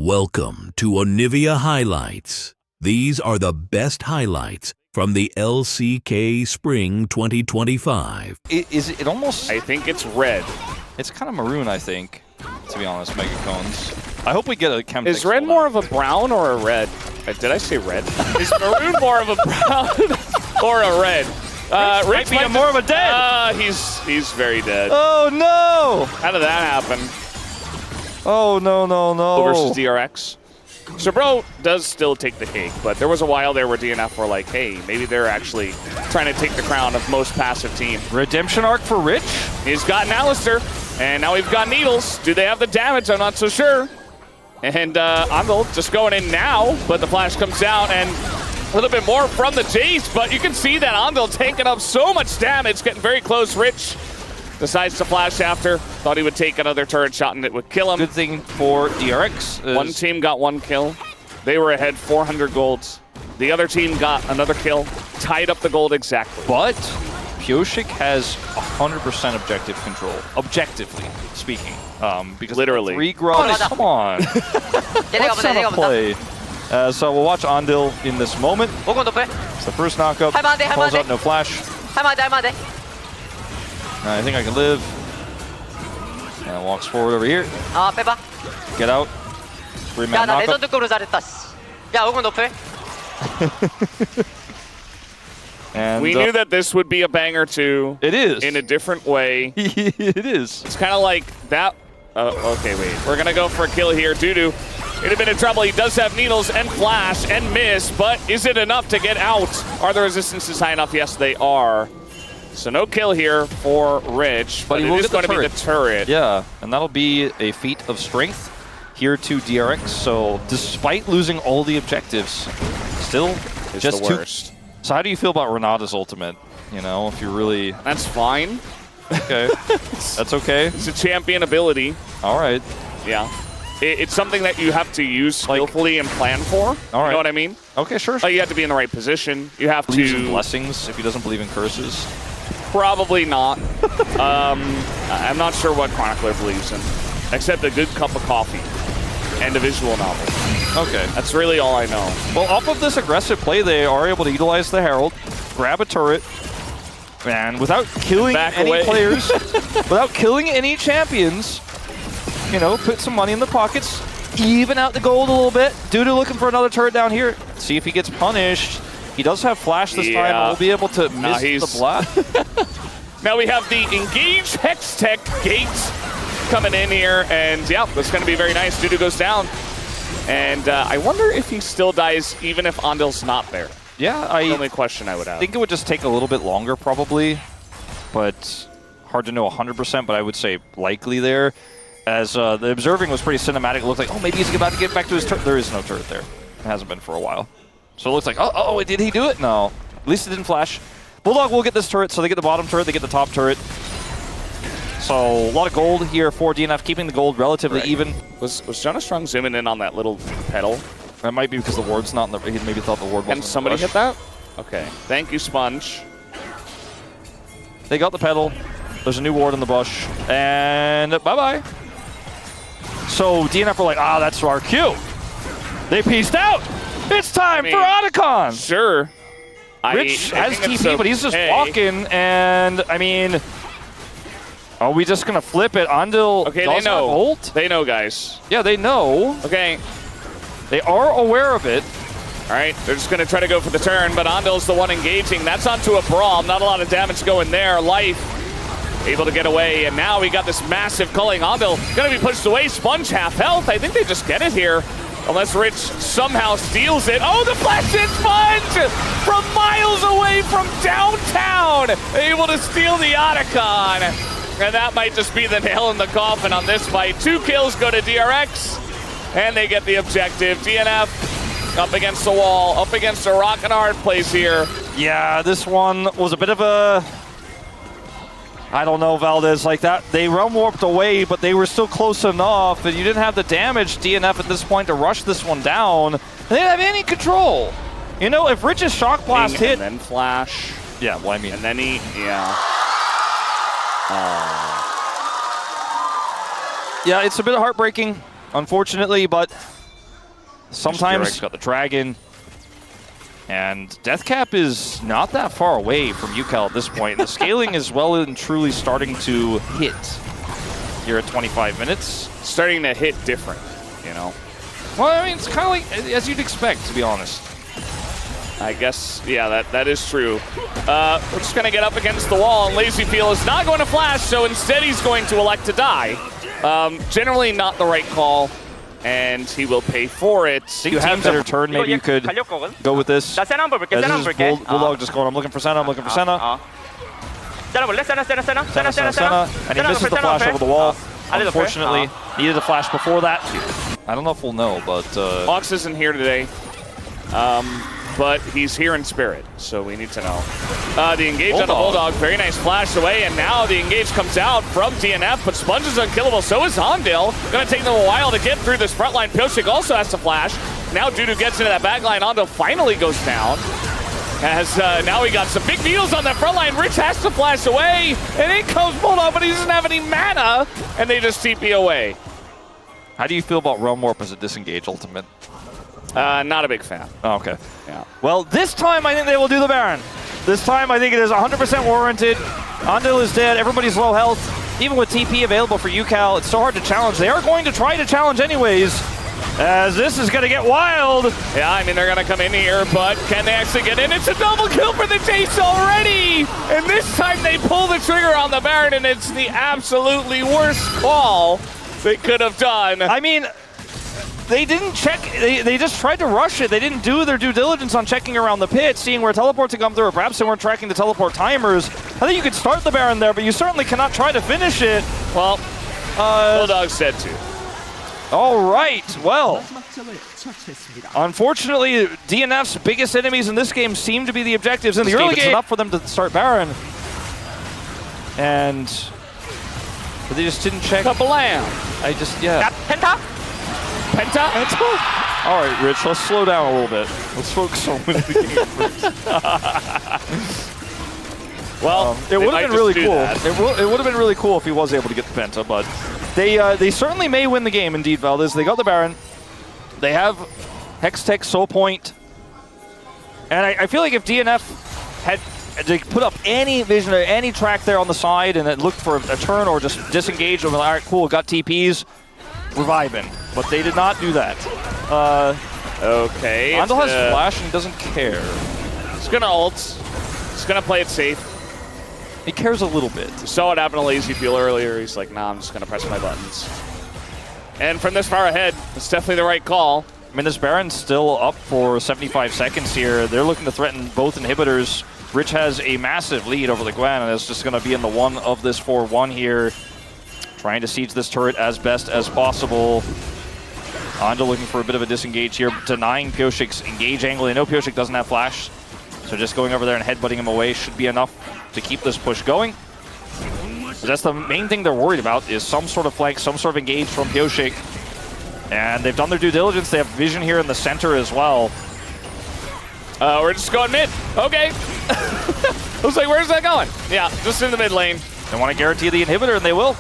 Welcome to Onivia Highlights. These are the best highlights from the LCK Spring 2025. Is it almost... I think it's red. It's kind of maroon, I think, to be honest, Mega Cones. I hope we get a chem. Is red more of a brown or a red? Did I say red? Is maroon more of a brown or a red? Rick might be more of a dead. He's very dead. Oh, no! How did that happen? Oh, no, no, no. Versus DRX. So bro does still take the cake, but there was a while there where DNF were like, hey, maybe they're actually trying to take the crown of most passive team. Redemption arc for Rich? He's got an Alistair, and now we've got Needles. Do they have the damage? I'm not so sure. And Andal just going in now, but the flash comes out, and a little bit more from the Jace, but you can see that Andal taking up so much damage, getting very close. Rich decides to flash after. Thought he would take another turret shot and it would kill him. Good thing for DRX. One team got one kill. They were ahead 400 golds. The other team got another kill, tied up the gold exactly. But Pioshik has 100% objective control, objectively speaking. Because literally. 3 grubs, come on. What's on a play? So we'll watch Andal in this moment. It's the first knockup. Pulls up, no flash. I think I can live. And walks forward over here. Get out. 3-man knockup. And we knew that this would be a banger too. It is. In a different way. It is. It's kind of like that. Okay, wait. We're going to go for a kill here. Dudu in a bit of trouble. He does have Needles and Flash and Miss, but is it enough to get out? Are the resistances high enough? Yes, they are. So no kill here for Rich, but it is going to be the turret. Yeah, and that'll be a feat of strength here to DRX. So despite losing all the objectives, still it's just the worst. So how do you feel about Renata's ultimate? You know, if you're really... That's fine. Okay, that's okay. It's a champion ability. All right. Yeah. It's something that you have to use skillfully and plan for. All right. You know what I mean? Okay, sure. You have to be in the right position. You have Believes to... in blessings if he doesn't believe in curses. Probably not. I'm not sure what Chronicler believes in, except a good cup of coffee and a visual novel. Okay. That's really all I know. Well, off of this aggressive play, they are able to utilize the Herald, grab a turret, and without killing any players, without killing any champions, you know, put some money in the pockets, even out the gold a little bit. Dudu looking for another turret down here. See if he gets punished. He does have flash this time, and we'll be able to miss the blast. Now we have the Engage Hextech Gates coming in here, and yeah, that's going to be very nice. Dudu goes down, and I wonder if he still dies even if Andal's not there. Yeah, that's the only question I would have. I think it would just take a little bit longer probably, but hard to know 100%, but I would say likely there. As the observing was pretty cinematic, it looked like, oh, maybe he's about to get back to his turret. There is no turret there. It hasn't been for a while. So it looks like, oh, did he do it? No. At least it didn't flash. Bulldog will get this turret, so they get the bottom turret, they get the top turret. So a lot of gold here for DNF, keeping the gold relatively even. Was Jonas Strong zooming in on that little pedal? That might be because the ward's not in the... He maybe thought the ward wasn't. And somebody hit that? Okay. Thank you, Sponge. They got the pedal. There's a new ward in the bush. And bye-bye. So DNF were like, that's our cue. They pieced out. It's time for Otacon! Sure. Rich has TP, but he's just walking, and, I mean... Are we just going to flip it? Andal okay, they know. Ult? They know, guys. Yeah, they know. Okay. They are aware of it. All right, they're just going to try to go for the turn, but Andal's the one engaging. That's onto a Braum. Not a lot of damage going there. Life able to get away, and now we got this massive culling. Andal going to be pushed away. Sponge half health. I think they just get it here. Unless Rich somehow steals it. Oh, the flash hit Sponge from miles away from downtown. Able to steal the Otacon. And that might just be the nail in the coffin on this fight. 2 kills go to DRX, and they get the objective. DNF up against the wall, up against a rock and hard place here. Yeah, this one was a bit of a... I don't know, Valdez, like that. They realm warped away, but they were still close enough, and you didn't have the damage, DNF, at this point to rush this one down. They didn't have any control. You know, if Rich's Shock Blast hit... And then Flash. Yeah, well, I mean... And then he... Yeah. Yeah, it's a bit heartbreaking, unfortunately, but Sometimes DRX got the dragon. And Deathcap is not that far away from UCal at this point. The scaling is well and truly starting to hit here at 25 minutes. Starting to hit different, you know. Well, I mean, it's kind of like as you'd expect, to be honest. I guess, yeah, that is true. We're just going to get up against the wall, and LazyFeel is not going to flash, so instead he's going to elect to die. Generally not the right call, and he will pay for it. You have better turn, maybe you could go with this. This is Bulldog just going, I'm looking for Senna, I'm looking for Senna. Senna, and he misses the flash over the wall. Unfortunately, needed a flash before that. I don't know if we'll know, but... Fox isn't here today, but he's here in spirit, so we need to know. The engage on the Bulldog, very nice flash away, and now the engage comes out from DNF, but Sponge is unkillable, so is Ondil. Gonna take them a while to get through this front line. Pioshik also has to flash. Now Dudu gets into that back line. Ondil finally goes down. As now we got some big needles on that front line. Rich has to flash away, and in comes Bulldog, but he doesn't have any mana, and they just TP away. How do you feel about Realm Warp as a disengage ultimate? Not a big fan. Oh, okay. Yeah. Well, this time I think they will do the Baron. This time I think it is 100% warranted. Ondil is dead. Everybody's low health. Even with TP available for UCal, it's so hard to challenge. They are going to try to challenge anyways, as this is going to get wild. Yeah, I mean, they're going to come in here, but can they actually get in? It's a double kill for the Jace already! And this time they pull the trigger on the Baron, and it's the absolutely worst call they could have done. I mean, they didn't check, they just tried to rush it. They didn't do their due diligence on checking around the pit, seeing where teleports had come through, or perhaps they weren't tracking the teleport timers. I think you could start the Baron there, but you certainly cannot try to finish it. Well, Bulldog said to. All right, well, unfortunately, DNF's biggest enemies in this game seem to be the objectives in the early game. It's enough for them to start Baron. And but they just didn't check. Kablam! I just, yeah. Penta? Penta? Penta? All right, Rich, let's slow down a little bit. Let's focus on winning the game first. Well, it would have been really cool. It would have been really cool if he was able to get the Penta, but they certainly may win the game, indeed, Valdez. They got the Baron. They have Hextech, Soul Point. And I feel like if DNF had to put up any vision or any track there on the side and then looked for a turn or just disengage, and all right, cool, got TPs, reviving. But they did not do that. Okay. Ondil has flash and he doesn't care. He's gonna ult. He's gonna play it safe. He cares a little bit. You saw it happen to LazyFeel earlier. He's like, nah, I'm just gonna press my buttons. And from this far ahead, it's definitely the right call. I mean, this Baron's still up for 75 seconds here. They're looking to threaten both inhibitors. Rich has a massive lead over the Gwen, and it's just going to be in the one of this 4-1 here. Trying to siege this turret as best as possible. Ondil looking for a bit of a disengage here, denying Pioshik's engage angle. They know Pioshik doesn't have flash, so just going over there and headbutting him away should be enough to keep this push going. That's the main thing they're worried about, is some sort of flank, some sort of engage from Pioshik. And they've done their due diligence. They have vision here in the center as well. We're just going mid. Okay. I was like, where's that going? Yeah, just in the mid lane. They want to guarantee the inhibitor, and they will.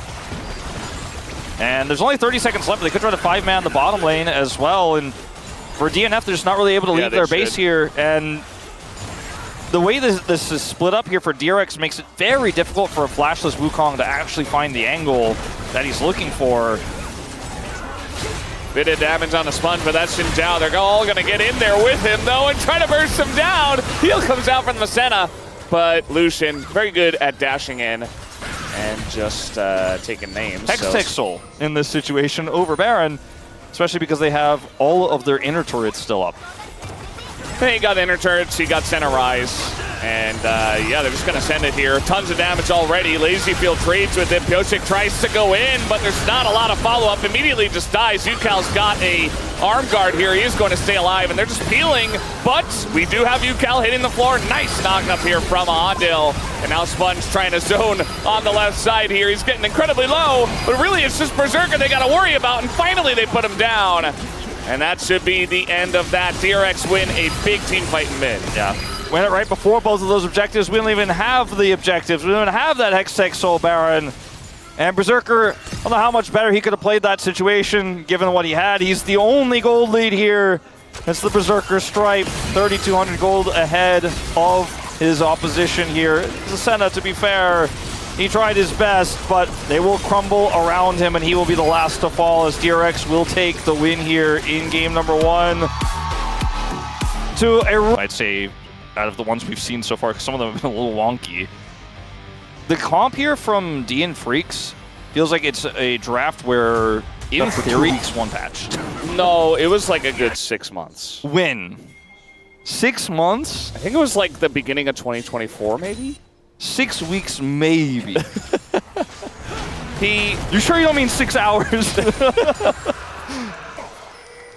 And there's only 30 seconds left. They could try to 5-man the bottom lane as well. And for DNF, they're just not really able to leave their base here. And the way this is split up here for DRX makes it very difficult for a flashless Wukong to actually find the angle that he's looking for. Bit of damage on the Sponge, but that's Xin Zhao. They're all going to get in there with him, though, and try to burst him down. Heal comes out from the Senna, but Lucian, very good at dashing in and just taking names. Hextech Soul in this situation over Baron, especially because they have all of their inner turrets still up. He got inner turrets, he got Senna Rise, and yeah, they're just going to send it here. Tons of damage already. LazyFeel trades with him. Pioshik tries to go in, but there's not a lot of follow-up. Immediately just dies. UCal's got a arm guard here. He is going to stay alive, and they're just peeling, but we do have UCal hitting the floor. Nice knock up here from Ondil, and now Sponge trying to zone on the left side here. He's getting incredibly low, but really it's just Berserker they got to worry about, and finally they put him down. And that should be the end of that. DRX win a big team fight in mid. Yeah. Win it right before both of those objectives. We don't even have the objectives. We don't even have that Hextech Soul Baron. And Berserker, I don't know how much better he could have played that situation given what he had. He's the only gold lead here. It's the Berserker Stripe, 3,200 gold ahead of his opposition here. Senna, to be fair, he tried his best, but they will crumble around him and he will be the last to fall as DRX will take the win here in game number 1. I'd say out of the ones we've seen so far, because some of them have been a little wonky. The comp here from DN Freecs feels like it's a draft where in theory 2 weeks, 1 patch. No, it was like a good 6 months. When? 6 months? I think it was like the beginning of 2024, maybe? 6 weeks, maybe. You sure you don't mean 6 hours?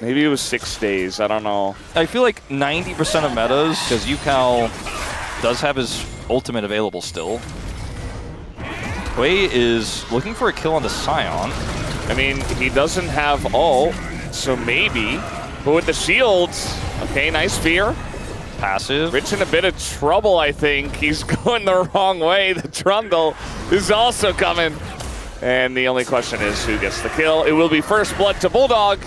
Maybe it was 6 days, I don't know. I feel like 90% of metas, because Yukal does have his ultimate available still. Wei is looking for a kill on the Scion. I mean, he doesn't have ult, so maybe. But with the shields, okay, nice fear. Passive. Rich in a bit of trouble, I think. He's going the wrong way. The Trundle is also coming. And the only question is who gets the kill. It will be first blood to Bulldog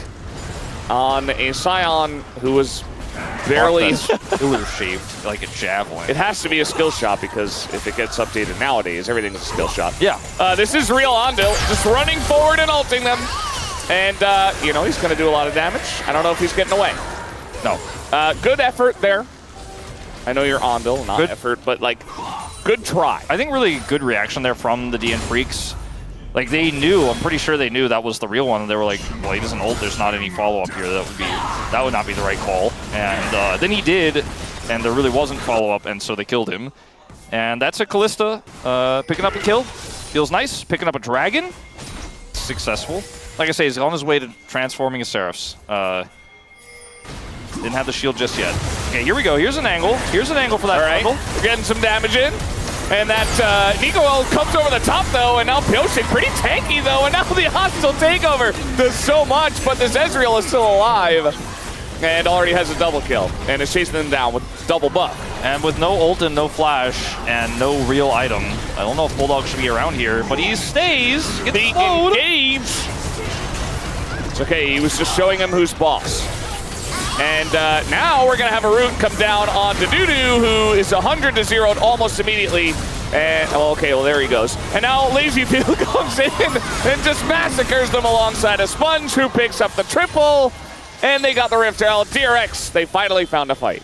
on a Scion who was barely... It was shaped like a javelin. It has to be a skill shot because if it gets updated nowadays, everything's a skill shot. Yeah. This is real Ondil, just running forward and ulting them. And, you know, he's going to do a lot of damage. I don't know if he's getting away. No. Good effort there. I know you're Ondil, not good effort, but, like, good try. I think really good reaction there from the DN Freecs. Like, they knew, I'm pretty sure they knew that was the real one. And they were like, well, he doesn't ult, there's not any follow-up here. That would not be the right call. And then he did, and there really wasn't follow-up, and so they killed him. And that's a Kalista picking up a kill. Feels nice. Picking up a dragon. Successful. Like I say, he's on his way to transforming his Seraphs. Didn't have the shield just yet. Okay, here we go. Here's an angle. Here's an angle for that angle. We're getting some damage in. And that Nico comes over the top, though, and now Pioshik pretty tanky, though, and now the hostile takeover does so much, but this Ezreal is still alive and already has a double kill and is chasing them down with double buff. And with no ult and no flash and no real item, I don't know if Bulldog should be around here, but he stays. The engage. It's okay, he was just showing him who's boss. And now we're going to have a root come down on Dudu, who is 100 to 0 almost immediately. And, oh, okay, well, there he goes. And now Lazy Field comes in and just massacres them alongside a Sponge, who picks up the triple. And they got the Rift Herald. DRX, they finally found a fight.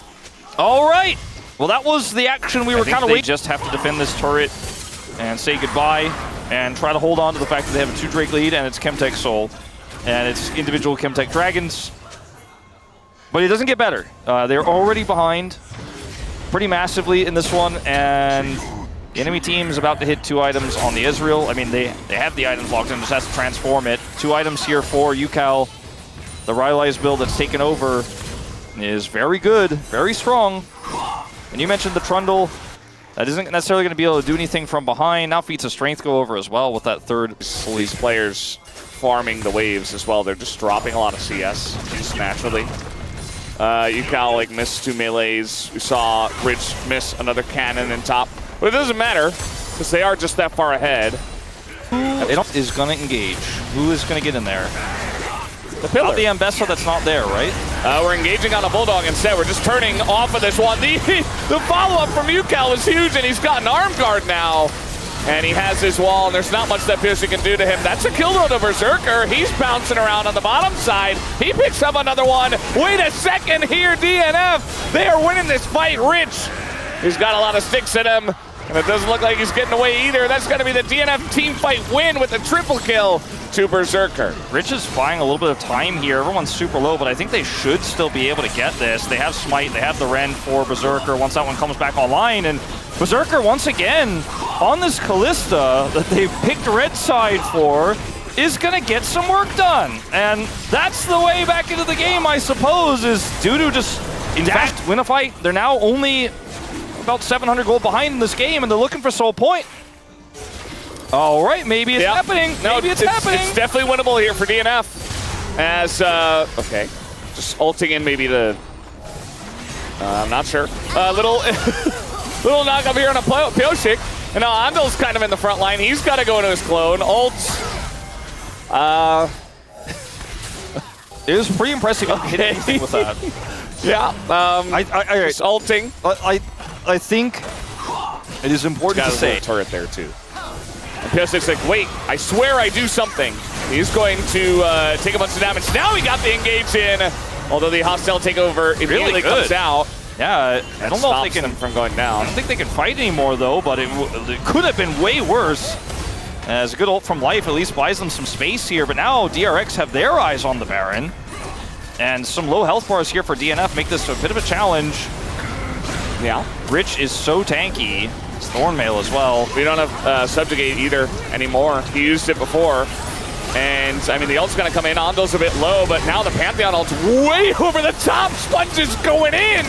All right. Well, that was the action we were kind of waiting. They just have to defend this turret and say goodbye and try to hold on to the fact that they have a 2 Drake lead, and it's Chemtech Soul. And it's individual Chemtech Dragons. But it doesn't get better. They're already behind pretty massively in this one, and the enemy team is about to hit 2 items on the Ezreal. I mean, they have the items locked in, just has to transform it. 2 items here for Yukal. The Rylai's build that's taken over is very good, very strong. And you mentioned the Trundle. That isn't necessarily going to be able to do anything from behind. Now feats of strength go over as well with that third. These players farming the waves as well. They're just dropping a lot of CS just naturally. Yukal like missed 2 melees. We saw Rich miss another cannon in top. But it doesn't matter, because they are just that far ahead. Who is going to engage? Who is going to get in there? The pillar. Not the Ambessa that's not there, right? We're engaging on a Bulldog instead. We're just turning off of this one. The follow-up from Yukal is huge, and he's got an arm guard now. And he has his wall, and there's not much that Pioshik can do to him. That's a kill though to Berserker. He's bouncing around on the bottom side. He picks up another one. Wait a second here, DNF. They are winning this fight. Rich, he's got a lot of sticks in him, and it doesn't look like he's getting away either. That's going to be the DNF team fight win with a triple kill to Berserker. Rich is buying a little bit of time here. Everyone's super low, but I think they should still be able to get this. They have Smite, they have the Rend for Berserker once that one comes back online, and Berserker once again on this Kalista that they picked red side for is gonna get some work done. And that's the way back into the game, I suppose, is Dudu just, in fact, win a fight. They're now only about 700 gold behind in this game, and they're looking for Soul Point. All right, maybe it's happening. No, maybe it's happening. It's definitely winnable here for DNF. As, okay, just ulting in maybe the, I'm not sure. Little knock up here on a Pioshik. And now Anvil's kind of in the front line. He's got to go into his clone. Ults. It was pretty impressive. Okay. Hitting with that. Yeah. Just ulting. I think it is important to say. Turret there too. And Piosic's like, wait, I swear I do something. He's going to take a bunch of damage. Now he got the engage in. Although the hostile takeover immediately comes out. Yeah, I don't know if they can from going down. I don't think they can fight anymore though, but it could have been way worse. As a good ult from Life at least buys them some space here, but now DRX have their eyes on the Baron. And some low health bars here for DNF make this a bit of a challenge. Yeah. Rich is so tanky. It's Thornmail as well. We don't have Subjugate either anymore. He used it before. And, I mean, the ult's going to come in. Ondo's a bit low, but now the Pantheon ult's way over the top. Sponge is going in,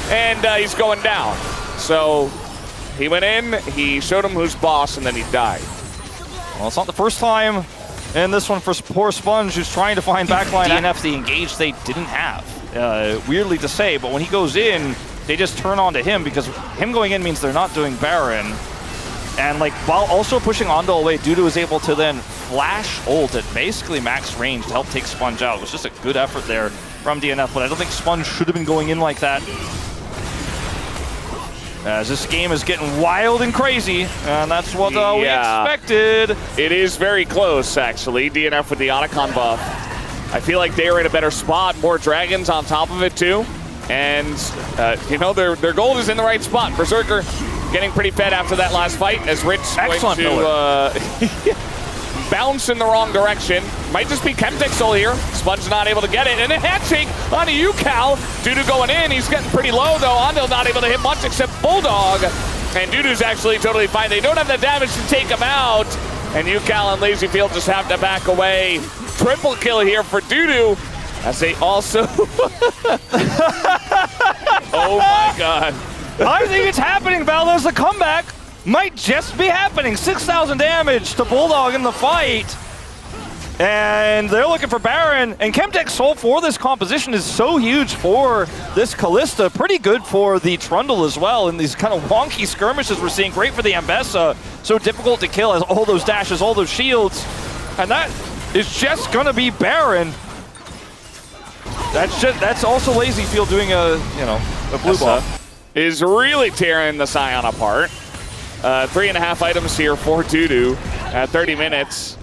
and he's going down. So he went in, he showed him who's boss, and then he died. Well, it's not the first time in this one for poor Sponge, who's trying to find backline DNF the engage they didn't have. Weirdly to say, but when he goes in, they just turn on to him because him going in means they're not doing Baron. And like while also pushing Ondo away, Dudu is able to then flash ult at basically max range to help take Sponge out. It was just a good effort there from DNF, but I don't think Sponge should have been going in like that. As this game is getting wild and crazy, and that's what we expected. It is very close, actually. DNF with the Otacon buff. I feel like they were in a better spot. More dragons on top of it, too. And, you know, their gold is in the right spot. Berserker getting pretty fed after that last fight as Rich going to bounce in the wrong direction. Might just be Chemtech Soul here. Sponge not able to get it. And a handshake on a Yucal. Dudu going in. He's getting pretty low, though. Ondo not able to hit much except Bulldog. And Dudu's actually totally fine. They don't have the damage to take him out. And Yucal and Lazyfield just have to back away. Triple kill here for Dudu. As they also... Oh, my God. I think it's happening, Valdez. The comeback might just be happening. 6,000 damage to Bulldog in the fight. And they're looking for Baron. And Chemtech Soul for this composition is so huge for this Kalista. Pretty good for the Trundle as well. And these kind of wonky skirmishes we're seeing. Great for the Ambessa. So difficult to kill as all those dashes, all those shields. And that is just going to be Baron. That's also Lazyfield doing a blue buff. Is really tearing the Scion apart. 3.5 items here for Dudu at 30 minutes.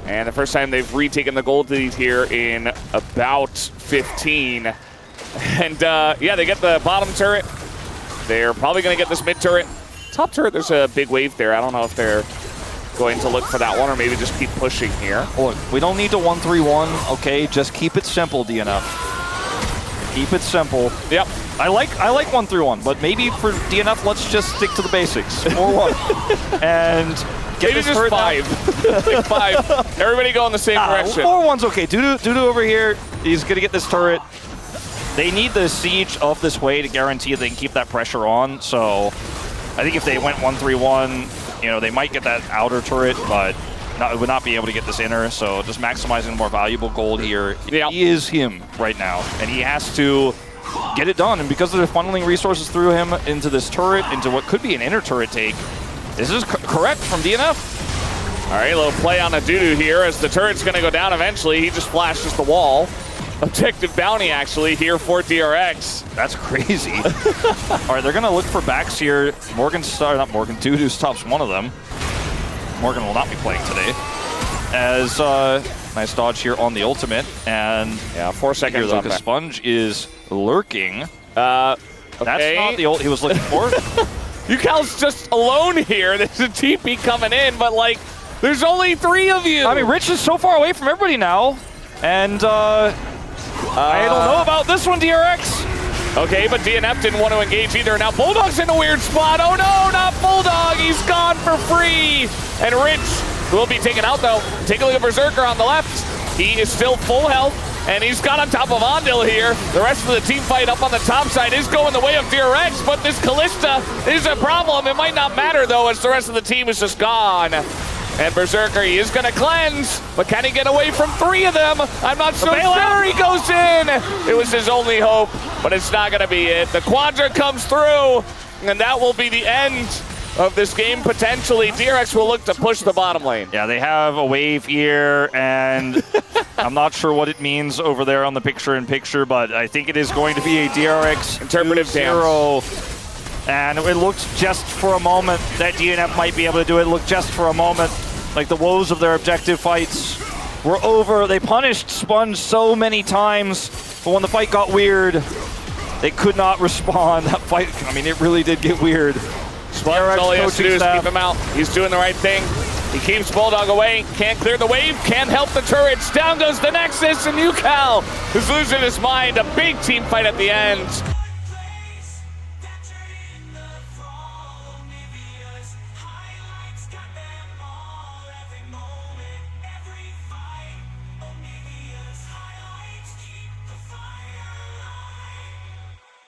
And the first time they've retaken the gold lead here in about 15. And yeah, they get the bottom turret. They're probably going to get this mid turret. Top turret, there's a big wave there. I don't know if they're going to look for that one or maybe just keep pushing here. Look, we don't need to 1-3-1, okay? Just keep it simple, DNF. Keep it simple. Yep. I like 1-3-1, but maybe for DNF, let's just stick to the basics. 4-1. And get maybe this just 5. Like 5. Everybody go in the same direction. 4-1's okay. Dudu over here, he's going to get this turret. They need the siege of this way to guarantee they can keep that pressure on. So I think if they went 1-3-1, you know, they might get that outer turret, but would not be able to get this inner. So just maximizing more valuable gold here. Yep. He is him right now, and he has to get it done. And because they're funneling resources through him into this turret, into what could be an inner turret take, this is correct from DNF. All right, a little play on a Dudu here as the turret's going to go down eventually. He just flashes the wall. Objective bounty, actually, here for DRX. That's crazy. All right, they're going to look for backs here. Dudu stops one of them. Morgan will not be playing today. As nice dodge here on the ultimate. And yeah, 4 seconds on that. Sponge is lurking. Okay. That's not the ult he was looking for. Yucal's just alone here. There's a TP coming in, but like, there's only 3 of you. I mean, Rich is so far away from everybody now. And I don't know about this one, DRX. Okay, but DNF didn't want to engage either. Now Bulldog's in a weird spot. Oh no, not Bulldog. He's gone for free. And Rich will be taken out though. Take a look at Berserker on the left. He is still full health, and he's got on top of Ondil here. The rest of the team fight up on the top side is going the way of DRX, but this Kalista is a problem. It might not matter though, as the rest of the team is just gone. And Berserker, he is going to cleanse, but can he get away from 3 of them? I'm not so sure. He goes in. It was his only hope, but it's not going to be it. The Quadra comes through, and that will be the end of this game, potentially. DRX will look to push the bottom lane. Yeah, they have a wave here, and I'm not sure what it means over there on the picture-in-picture, but I think it is going to be a DRX interpretive 2-0. And it looked just for a moment that DNF might be able to do it. It looked just for a moment like the woes of their objective fights were over. They punished Sponge so many times, but when the fight got weird, they could not respond. That fight, I mean, it really did get weird. Sponge, all he has to do is keep him out. He's doing the right thing. He keeps Bulldog away. Can't clear the wave. Can't help the turrets. Down goes the Nexus, and UCal is losing his mind. A big team fight at the end.